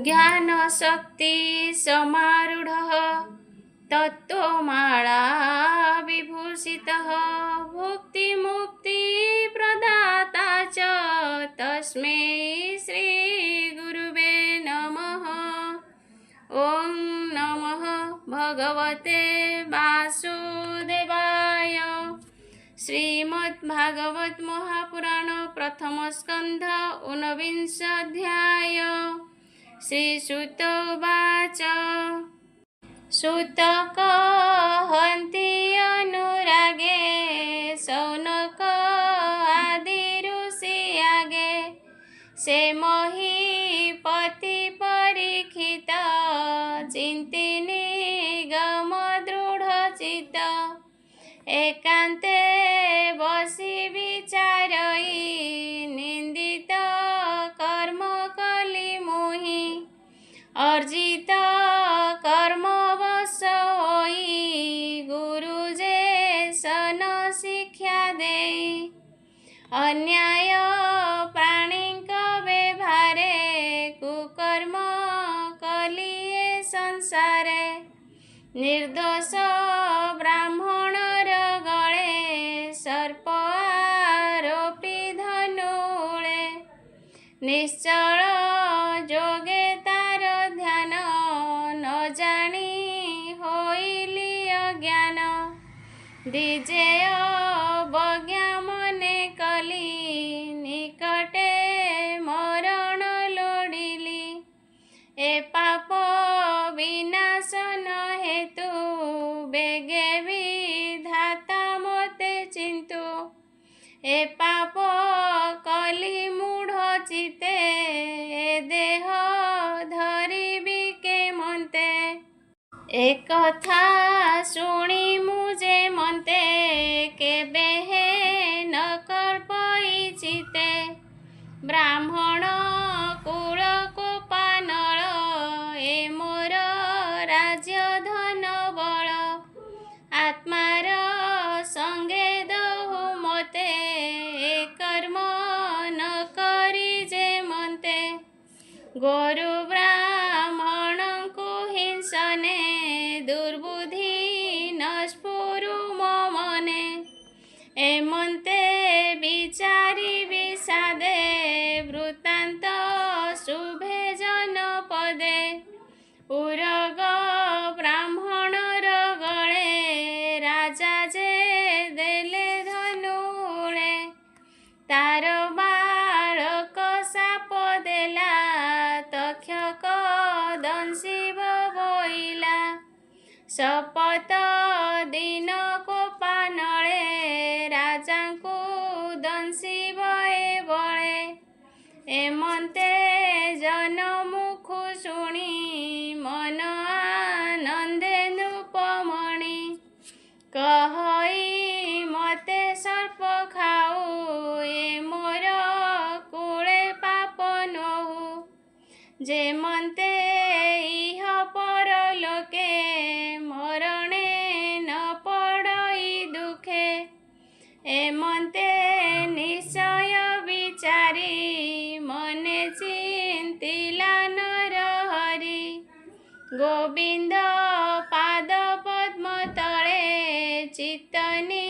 ज्ञानशक्ति समारूढ़ तत्त्वमाला विभूषितः भुक्ति मुक्ति प्रदाता च तस्मै श्री गुरुवे नमः। ओं नमः भगवते वासुदेवाय। श्रीमद्भागवत महापुराण प्रथम स्कंध 19 अध्याय। श्रीसूत उवाच सूत कहन्ति अनुरागे शौनक आदि ऋषि आगे से महीपति परीक्षित चिंति निगम दृढ़ चित एकांते बसी विचारई निंदित कर्म कली मोहि अर्जित कर्म वश होई गुरुजे सन शिक्षा देई अन्याय प्राणिक व्यवहारे कुकर्म कलिए संसारे निर्दोष ब्राह्मणर गळे सर्प आरोपी धनुळे निश्चल जोगे तार ध्यान न जानी होइली अज्ञान दिजेय अवज्ञा मने कली निकटे मरण लोडिली ए पाप विनाशन हेतु बेगे विधाता मोते चिंतु ए पाप कली मूढ़ चिते ए देह धरिबी के मन्ते ए कथा शुणी मुझे मन्ते केबे हे न कल्पई चिते ब्राह्मण कुल कोपानल ए मोर राज्य धन बल आत्मार संगे दहु मते ए कर्म न करी जे मन्ते गोरु ब्राह्मण को हिंसने दुर्बुद्धि न स्फुरु मने ए मन्ते विचारी विषादे वृत्तान्त शुभे जनपदे उरग ब्राह्मणर गळे राजा जे देले धनुळे तार बालक साप देला तक्षक दंशिव बोइला शपथ दिन कोपानळे राजांकु दंशिव ए बळे एमन्ते जनमुखु शुणी मन आनंदे नृपमणि कहई मते सर्प खाऊ ए मोर कूले पाप नहु जे मन्ते इह परलोके मरणे न पड़ई दुखे एमन्ते निश्चय विचारी मने चिंतिला नर हरि गोविंद पाद पद्म तले चित्तनी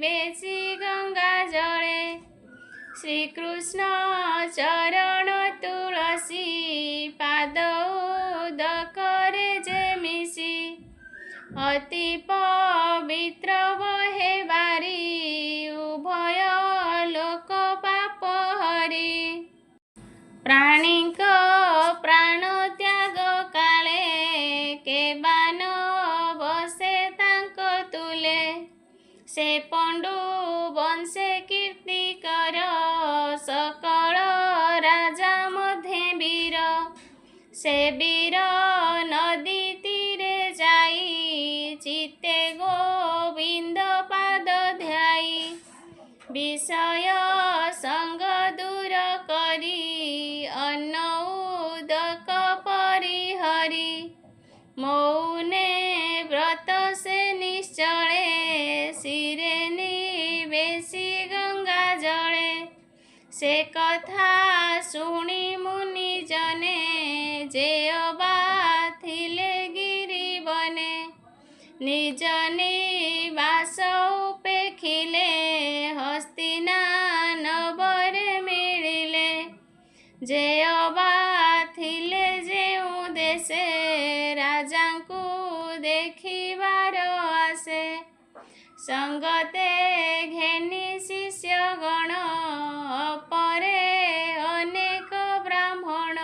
बेसी गंगा जले श्रीकृष्ण चरण तुलसी पाद उदकरे जे मिसी अति पवित्र वहे बारी उभय लोक पाप हरि प्राणिक प्राण त्याग काले केबान बसे तांक तुले से पंडु वंशे कीर्ति कर सकल राजा मध्य वीर से वीर नदी तीरे जाई चित्ते गोविंद पाद ध्याई विषय संग दूर करी अन्न उदक परिहरी मौने व्रत से निश्चले सिरे निवेशी गंगा जले ସେ କଥା ଶୁଣି ମୁନି ଜନେ, ଯେ ଅବା ଥିଲେ ଗିରିବନେ। ନିଜ ନିବାସ ଉପେଖିଲେ, ହସ୍ତିନାନବରେ ମିଳିଲେ। ଯେ ଅବା ଥିଲେ ଯେଉଁ ଦେଶେ, ରାଜାଙ୍କୁ ଦେଖିବାର ଆସେ। ସଙ୍ଗତେ ଘେନି ଶିଷ୍ୟଗଣ, ଅପରେ ଅନେକ ବ୍ରାହ୍ମଣ।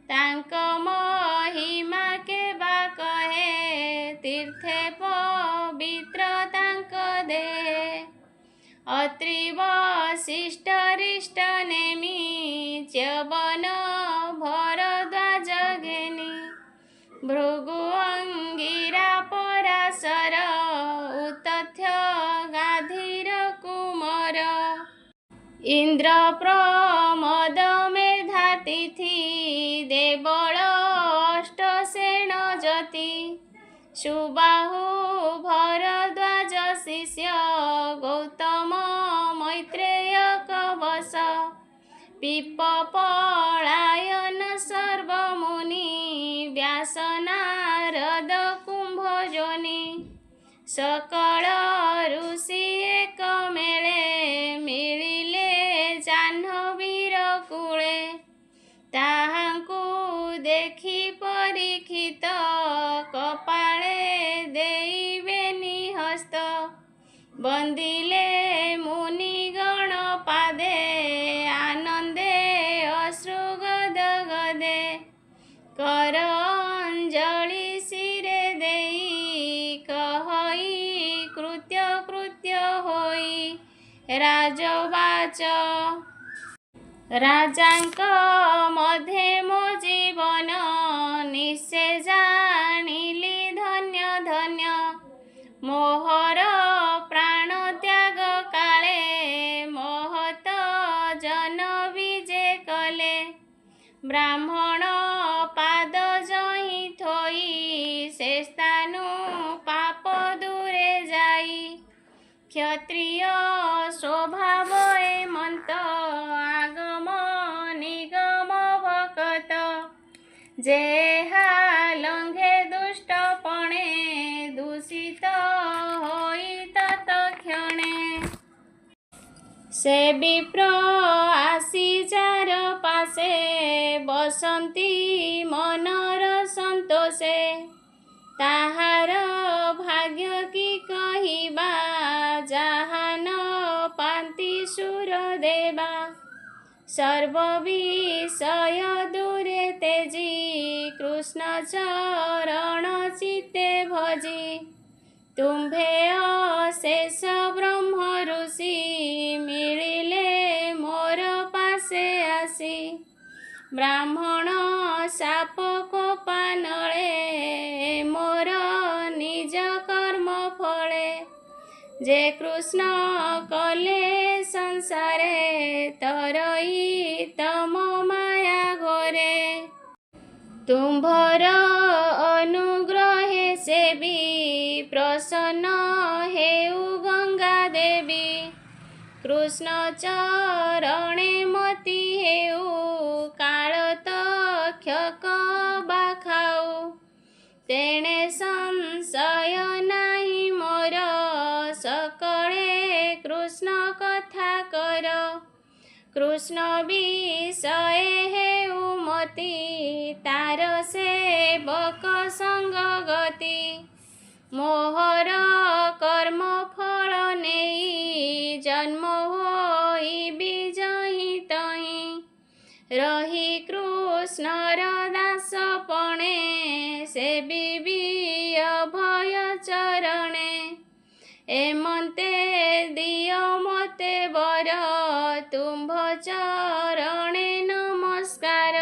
ତାଙ୍କ ମହିମା କେବା କହେ, ତୀର୍ଥେ ପବିତ୍ର ତାଙ୍କ ଦେହେ। ଅତ୍ରି ବଶିଷ୍ଠ ରିଷ୍ଟ ନେମି, ଚ୍ୟବନ ଭରଦ୍ୱାଜ ଘେନି। ଭୃଗୁ ଅଙ୍ଗିରା ପରାଶର, ଉତଥ୍ୟ ଗାଧିର କୁମର। ଇନ୍ଦ୍ର ପ୍ରମଦ ମେଧାତିଥି, ଦେବଳ ଅଷ୍ଟସେନ ଯତି। ସୁବାହୁ ଭରଦ୍ୱାଜ ଶିଷ୍ୟ, ଗୌତମ ମୈତ୍ରେୟ କବଶ। ପିପ ପଳାୟନ ସର୍ବମୁନି, ବ୍ୟାସ ନାରଦ କୁମ୍ଭଜୋନି। ସକଳ ଋଷି ଏକ ମେଳେ, ମିଳିଲେ ଜାହ୍ନବୀର କୂଳେ। ତାହାଙ୍କୁ ଦେଖି ପରୀକ୍ଷିତ, କପାଳେ ଦେଇବେନି ହସ୍ତ। ବନ୍ଦିଲେ ମୁନିଗଣ ପାଦେ, ଆନନ୍ଦେ ଅଶ୍ରୁ ଗଦ ଗଦେ। କର ଅଞ୍ଜଳି ଶିରେ ଦେଇ, କହଇ କୃତ୍ୟ କୃତ୍ୟ ହୋଇ। ରାଜବାଚ ରାଜାଙ୍କ ମଧ୍ୟେ ମୋ ଜୀବନ, ନିଶ୍ଚେ ଜାଣିଲି ଧନ୍ୟ ଧନ୍ୟ। ମୋହର ପ୍ରାଣ ତ୍ୟାଗ କାଳେ, ମହତ ଜନ ବିଜେ କଲେ। ବ୍ରାହ୍ମଣ ପାଦ ଯହିଁ ଥୋଇ, ସେ ସ୍ଥାନୁ ପାପ ଦୂରେ ଯାଇ। କ୍ଷତ୍ରିୟ ସ୍ୱଭାବ ଏମନ୍ତ, ଆଗମ ନିଗମ ଭକତ। ଯେହା ଲଙ୍ଘେ ଦୁଷ୍ଟପଣେ, ଦୂଷିତ ହୋଇ ତତକ୍ଷଣେ। ସେ ବିପ୍ର ଆସି ଚାର ପାଶେ, ବସନ୍ତି ମନର ସନ୍ତୋଷେ। ତାହାର ଭାଗ୍ୟ କି କହିବା, ଯାହା ନ ପାନ୍ତି ସୁର ଦେବା। ସର୍ବ ବିଷୟ ଦୂରେ ତେଜି, କୃଷ୍ଣ ଚରଣ ଚିତ୍ତେ ଭଜି। ତୁମ୍ଭେ ଅଶେଷ ବ୍ରହ୍ମ ଋଷି, ମିଳିଲେ ମୋର ପାଶେ ଆସି। ବ୍ରାହ୍ମଣ ଶାପ କୋପାନଳେ, ମୋର ନିଜ କର୍ମ ଫଳେ। ଯେ କୃଷ୍ଣ କଲେ ସଂସାରେ, ତରଇ ତମ ମାୟା ଘୋରେ। ତୁମ୍ଭର ଅନୁଗ୍ରହେ ସେବି, ପ୍ରସନ୍ନ ହେଉ ଗଙ୍ଗା ଦେବୀ। କୃଷ୍ଣ ଚରଣେ ମତି ହେଉ, କାଳତକ୍ଷକ ବା ଖାଉ। ତେଣେ ସଂଶୟ ନାହିଁ ମୋର, ସକଳେ କୃଷ୍ଣ କଥା କର। କୃଷ୍ଣ ବିଷୟ ହେଉ ମତି, ତାର ସେବକ ସଙ୍ଗ ଗତି। ମୋହର କର୍ମ ଫଳ ନେଇ, ଜନ୍ମ ହୋଇବି ଯହିଁ ତହିଁ। ରହି କୃଷ୍ଣର ଦାସପଣେ, ସେବିବି ଅଭୟ ଚରଣେ। ଏମନ୍ତେ ଦିଅ ମୋତେ ବର, ତୁମ୍ଭ ଚରଣେ ନମସ୍କାର।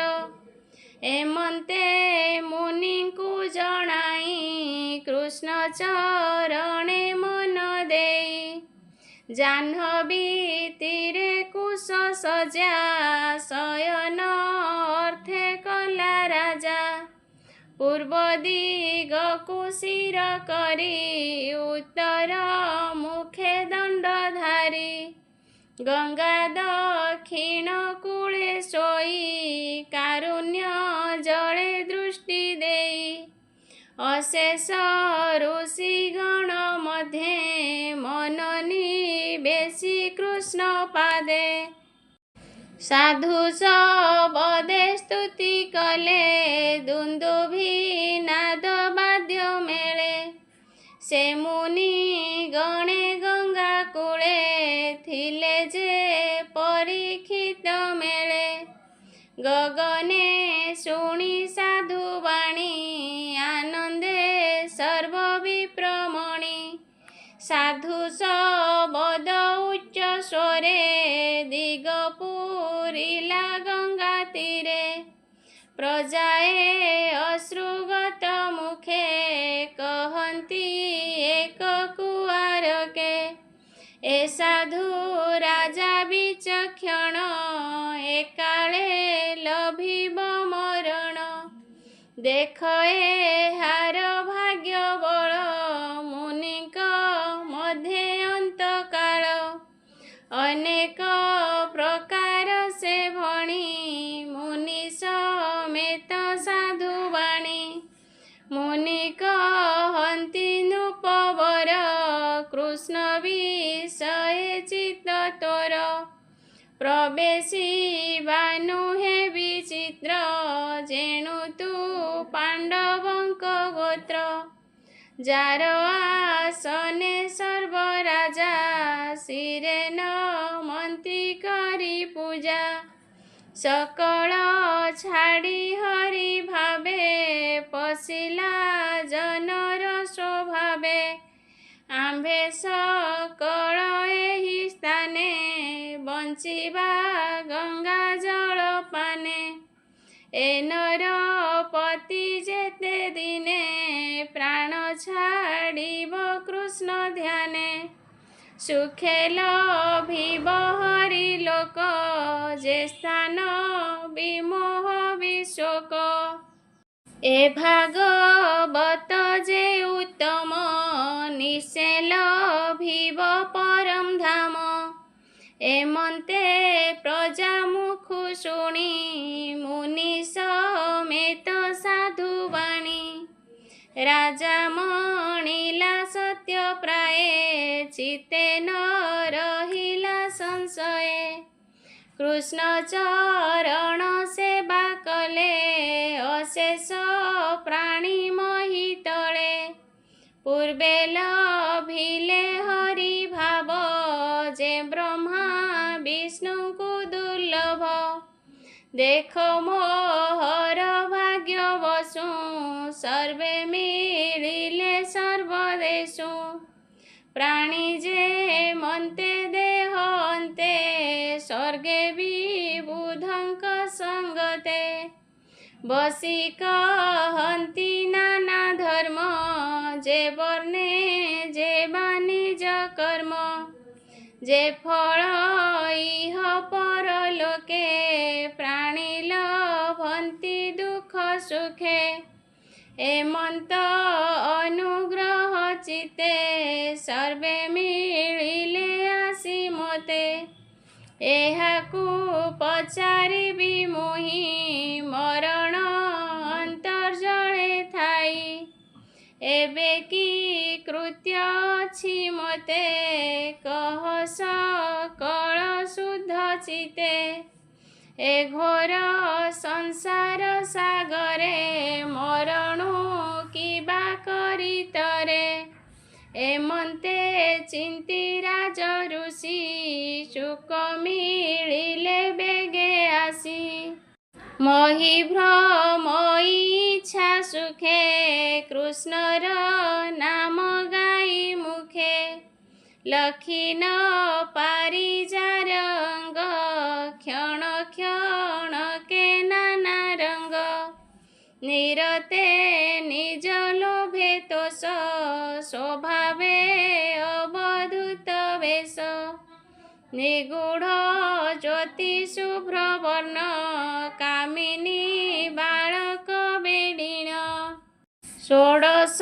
ଏମନ୍ତେ ମୁନିଙ୍କୁ ଜଣାଇ, କୃଷ୍ଣ ଚରଣେ ମନ ଦେଇ। ଜାହ୍ନବୀ ତୀରେ କୁଶ ସଜା, ଶୟନ ଅର୍ଥେ କଲା ରାଜା। ପୂର୍ବ ଦିଗକୁ ଶିର କରି, ଉତ୍ତର ମୁଖେ ଦଣ୍ଡଧାରୀ। गंगा दक्षिण कूले सोई कारुण्य जले दृष्टि देई अशेष ऋषिगण मध्ये मन निवेशी कृष्ण पादे साधु सबदे स्तुति कले दुन्दुभि नाद वाद्य मेले से मुनि गणे गंगा कूले थिले जे परीक्षित मेले गगने शुणी साधु वाणी आनंदे सर्व विप्रमणि साधु सबद उच्च स्वरे दिग पूरिला गंगा तीरे प्रजाए अश्रुगत मुखे कहती एक कुआरके ए साधु राजा विचक्षण एकाले लभिब मरण देख ए हार भाग्य बल मुनिक मध्ये अंतकाल अनेक प्रकार से भणी मुनि समेत साधु वाणी मुनि कहन्ति नृपवर कृष्ण विषय चित्त तोर प्रवेशी बानुहे विचित्र जेणु तू पांडवंक गोत्र जार आसने सर्व राजा शिरे नमन्ति करी पूजा सकल छाड़ी हरि भावे पशिला जनर स्वभावे आम्भे सकल एहि स्थाने बंचिबा गंगा जल पाने ए नर पति जेते दिने प्राण छाड़िब कृष्ण ध्याने सुखे लभिब हरि लोक जे स्थान विमोह विशोक ए भागवत जे उत्तम निशे लभिब परम धाम एमन्ते प्रजा मुखु शुणी मुनि समेत साधु वाणी राजा मणिला सत्य प्राये चित्ते न रहिला संशय कृष्ण चरण सेवा कले अशेष प्राणी महितले पूर्वे लभिले हरि भाव जे ब्रह्मा विष्णु को दुर्लभ देख मोहर भाग्य वसु सर्वे मिलिले सर्वदेशु प्राणी जे मन्ते देह अन्ते स्वर्गे विबुधंक संगते बसी कहन्ति नाना धर्म जे वर्णे जे वाणिज कर्म जे फल इह परलोके प्राणी लभन्ति दुख सुखे एमन्त अनुग्रह चिते सर्वे मिलिले आसी मते एहाकु पचारिबि मुहि मरण अंतर्जले थाई एबे की कृत्य अछि मते कह सकल शुद्ध चिते ए घोर संसार सागरे मरणु किबा करी तरे एमन्ते चिंती राज ऋषि सुख मिलिले बेगे आसी मोहि भ्रम इच्छा सुखे कृष्णर नाम गाई मुखे लखी न पारी जार अंग क्षण क्षण के नाना रंग निरते निज लोभे तोष स्वभावे अवधूत वेश निगूढ़ ज्योति शुभ्र वर्ण कामिनी बालक बेडिन षोडश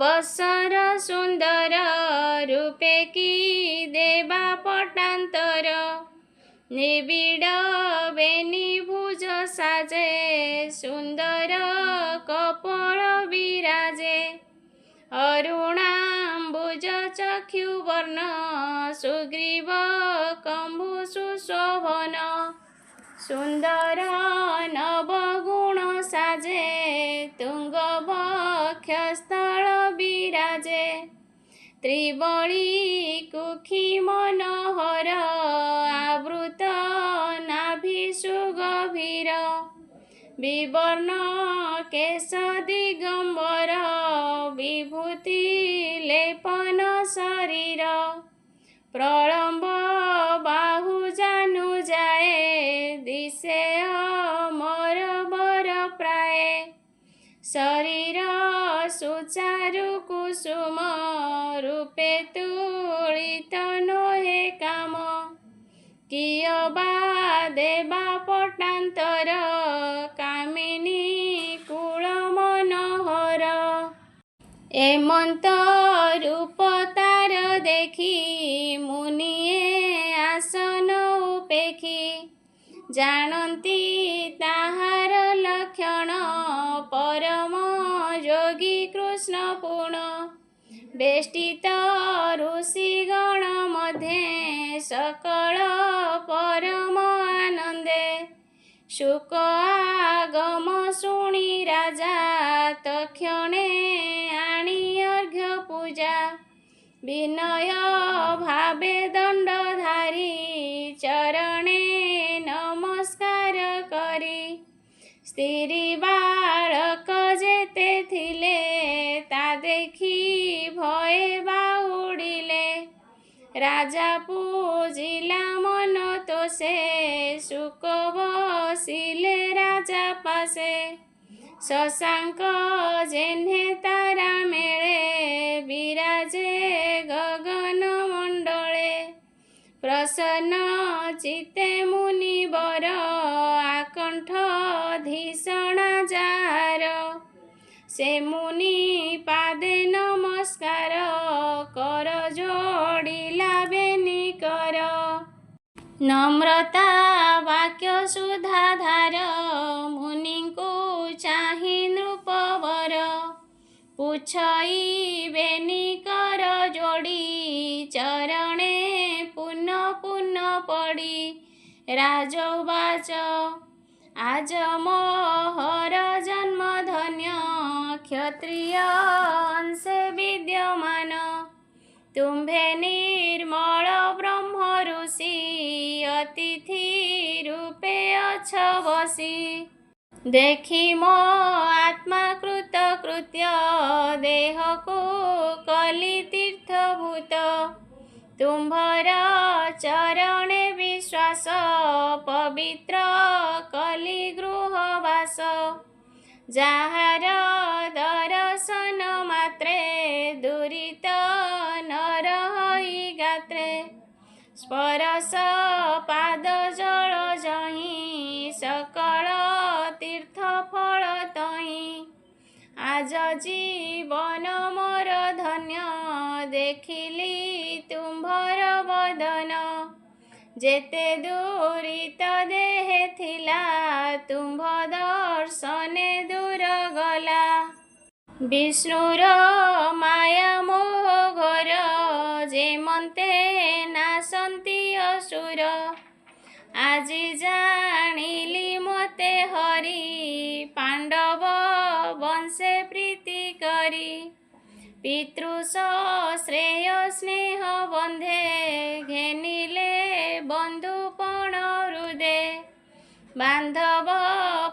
बत्सर सुंदर रूपे की देवा पटांतर निबिड़ बेनी भुज साजे सुंदर कपल विराजे अरुणाम्बुज चक्षुवर्ण सुग्रीव कम्बु सुशोभन सुंदर नवगुण साजे तुंग वक्षस्थल विराजे त्रिबली कुखी मनोहर आवृत नाभिषु गभीर विवर्ण केश दिगंबर विभूति लेपन शरीर प्रलम्ब बाहु जानु जाए दिशे मोर बर प्राय शरीर सुचारु कुसुम रूपे तुलित नोहे काम किय बा देवा पटांतर कामिनी कुल मनोहर एमंत रूप तार देखी मुनिए आसन उपेखी जानती ताहार लक्षण परम योगी कृष्ण पूर्ण बेष्टित ऋषिगण मध्ये सकल परम आनंदे शुक आगम शुणी राजा तक्षणे आणी अर्घ्य पूजा विनय भावे दंडधारी चरणे नमस्कार करी स्त्री बालक जेते थिले ता देखी भये बाउडिले राजा पूजिला मन तो से सुख बसिले राजा पासे शशांक जेन्हे तारा मेळे विराजे गगन मंडले प्रसन्न चित्ते मुनिवर आकंठ धीषणा जार से मुनि पादे नमस्कार कर जोड़िला बेनी कर नम्रता वाक्य सुधाधार मुनि को चाहि नृपवर पुछई बेनी कर जोड़ी चरणे पुनः पुनः पड़ी राजोवाच आज मोहर जन्म धन्य क्षत्रिय अंशे विद्यमान तुम्भे निर्मल ब्रह्म ऋषि अतिथि रूपे अछ बसी देखी मो आत्मा कृत कृत्य देह को कली तीर्थभूत तुम्भर चरणे विश्वास पवित्र कली गृहवास जाहार दर्शन मात्रे दुरित नर हई गात्रे स्पर्श पाद जल जही सकल तीर्थ फल तही आज जीवन मोर धन्य देखिली तुम्भर बदन जेते दूरित देहे थिला तुम्भ दर्शने दूर गला विष्णुर माया मोह घर जेमन्ते नासन्ति असुर आजी जानिली मते हरि पांडव वंशे प्रीति करी पितृ श्रेय स्नेह बंधे घेनिले बंधुपण हृदे बांधव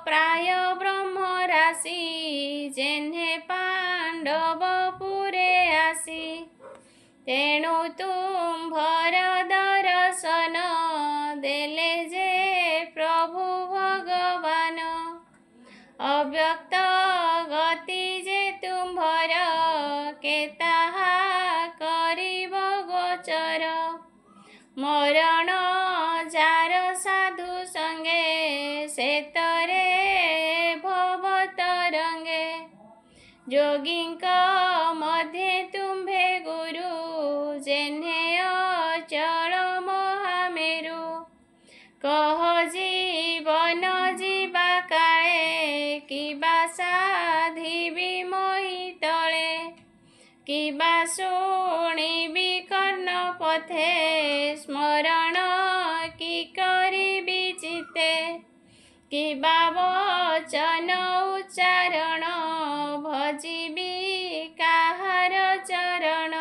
प्राय ब्रह्म राशि जेन्हे पांडव पुरे आसी तेणु तुम्भर दर्शन देले जे प्रभु भगवान अव्यक्त गति जे तुम्भर के ताहा करिब गोचर मरण जार साधु संगे से तरे भव तरंगे जोगींक मध्ये तुम्भे गुरु जेन्हे अचल महामेरु कह जीवन जीवा काले किबा साधिबी मोहि तले किबा शुणिबी कर्ण पथे स्मरण कि करिबी चिते किबा वचन उच्चारण भजिबी काहार चरण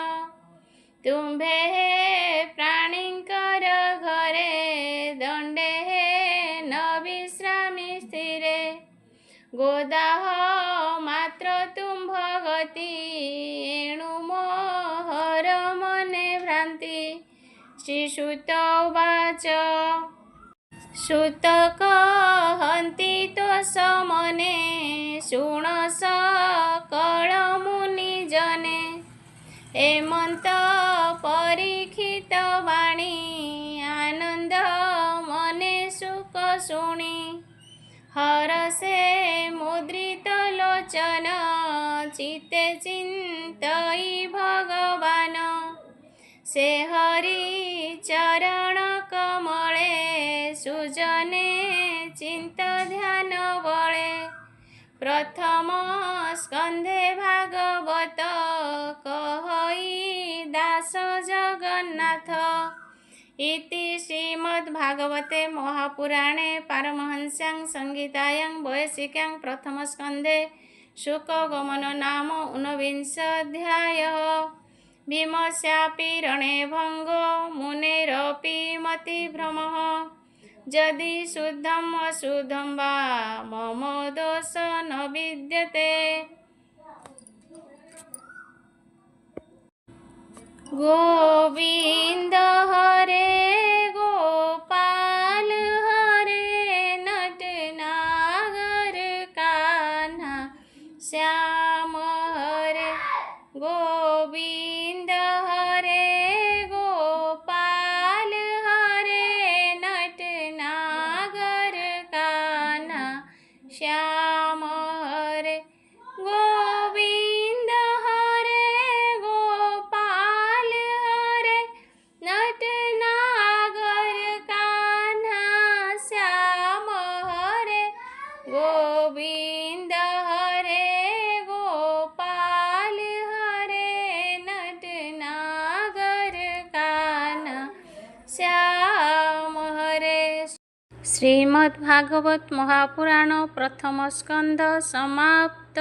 तुम्भे हे प्राणींकर घरे दंडे हे न विश्रामी स्थिरे गोदाह मात्र तुम्भ गति एणु मोहर मने भ्रांति श्रीसुत उवाच सुत कहन्ति तोष मने शुण सकल मुनिजने हेमंत परीक्षित वाणी आनंद मने सुख शुणी हरसे मुद्रित लोचन चिते चिंतई भगवान से हरि चरण कमले सुजने चिंत ध्यान बले प्रथम स्कंधे भागवत कहई दास जगन्नाथ इति श्रीमद्भागवते महापुराणे पारमहंस्यां संहितायां वैशिक्यां प्रथमस्कन्धे शुकगमन नाम ऊनविंशोऽध्यायः भीमस्यापि रणे भंगो मुनेरपि मतिभ्रमः यदि शुद्धम् अशुद्धं वा मम दोष न विद्यते गोविंद हरे गोपाल हरे नटनागर कान्हा श्याम हरे गोविंद हरे गोपाल हरे नटनागर कान्हा श्याम हरे गोविंद हरे गोपाल हरे नटनागर कान्हा श्याम हरे गोविंद हरे गोपाल हरे नटनागर कान्हा श्याम हरे। श्रीमद्भागवत महापुराण प्रथम स्कंध समाप्त।